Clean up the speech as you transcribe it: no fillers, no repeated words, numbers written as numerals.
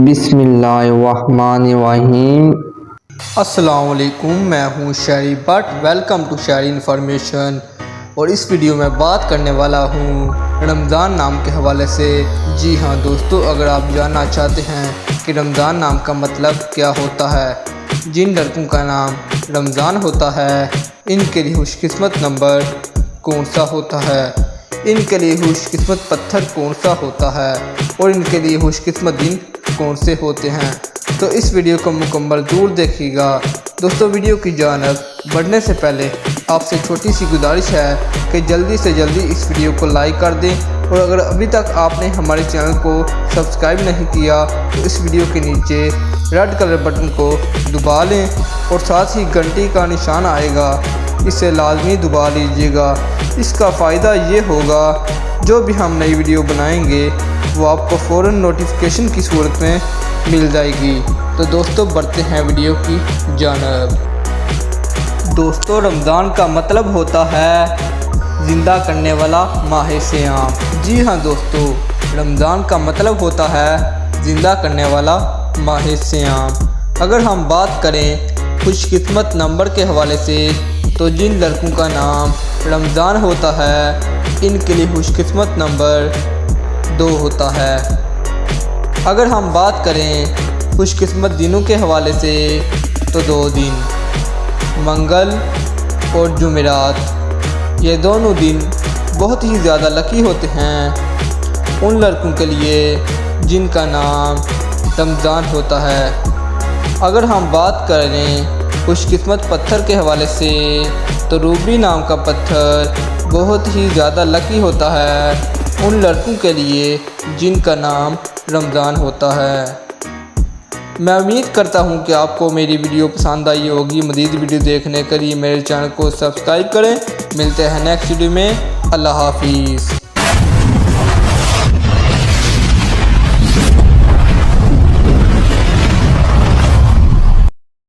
بسم اللہ الرحمن الرحیم۔ السلام علیکم، میں ہوں شہری بٹ، ویلکم ٹو شہری انفارمیشن۔ اور اس ویڈیو میں بات کرنے والا ہوں رمضان نام کے حوالے سے۔ جی ہاں دوستو، اگر آپ جاننا چاہتے ہیں کہ رمضان نام کا مطلب کیا ہوتا ہے، جن لڑکوں کا نام رمضان ہوتا ہے ان کے لیے خوش قسمت نمبر کون سا ہوتا ہے، ان کے لیے خوش قسمت پتھر کون سا ہوتا ہے، اور ان کے لیے خوش قسمت دن کون سے ہوتے ہیں، تو اس ویڈیو کو مکمل ضرور دیکھیے گا۔ دوستو، ویڈیو کی جانب بڑھنے سے پہلے آپ سے چھوٹی سی گزارش ہے کہ جلدی سے جلدی اس ویڈیو کو لائک کر دیں، اور اگر ابھی تک آپ نے ہمارے چینل کو سبسکرائب نہیں کیا تو اس ویڈیو کے نیچے ریڈ کلر بٹن کو دبا لیں، اور ساتھ ہی گھنٹی کا نشان آئے گا، اسے لازمی دبا لیجیے گا۔ اس کا فائدہ یہ ہوگا جو بھی ہم نئی ویڈیو بنائیں گے وہ آپ کو فوراً نوٹیفیکیشن کی صورت میں مل جائے گی۔ تو دوستو، بڑھتے ہیں ویڈیو کی جانب۔ دوستو، رمضان کا مطلب ہوتا ہے زندہ کرنے والا ماہ سیام۔ جی ہاں دوستو، رمضان کا مطلب ہوتا ہے زندہ کرنے والا ماہ سیام۔ اگر ہم بات کریں خوش قسمت نمبر کے حوالے سے، تو جن لڑکوں کا نام رمضان ہوتا ہے ان کے لیے خوش قسمت نمبر 2 ہوتا ہے۔ اگر ہم بات کریں خوش قسمت دنوں کے حوالے سے، تو 2 دن منگل اور جمعرات، یہ دونوں دن بہت ہی زیادہ لکی ہوتے ہیں ان لڑکوں کے لیے جن کا نام رمضان ہوتا ہے۔ اگر ہم بات کریں خوش قسمت پتھر کے حوالے سے، تو روبی نام کا پتھر بہت ہی زیادہ لکی ہوتا ہے ان لڑکوں کے لیے جن کا نام رمضان ہوتا ہے۔ میں امید کرتا ہوں کہ آپ کو میری ویڈیو پسند آئی ہوگی۔ مزید ویڈیو دیکھنے کے لیے میرے چینل کو سبسکرائب کریں۔ ملتے ہیں نیکسٹ ویڈیو میں۔ اللہ حافظ۔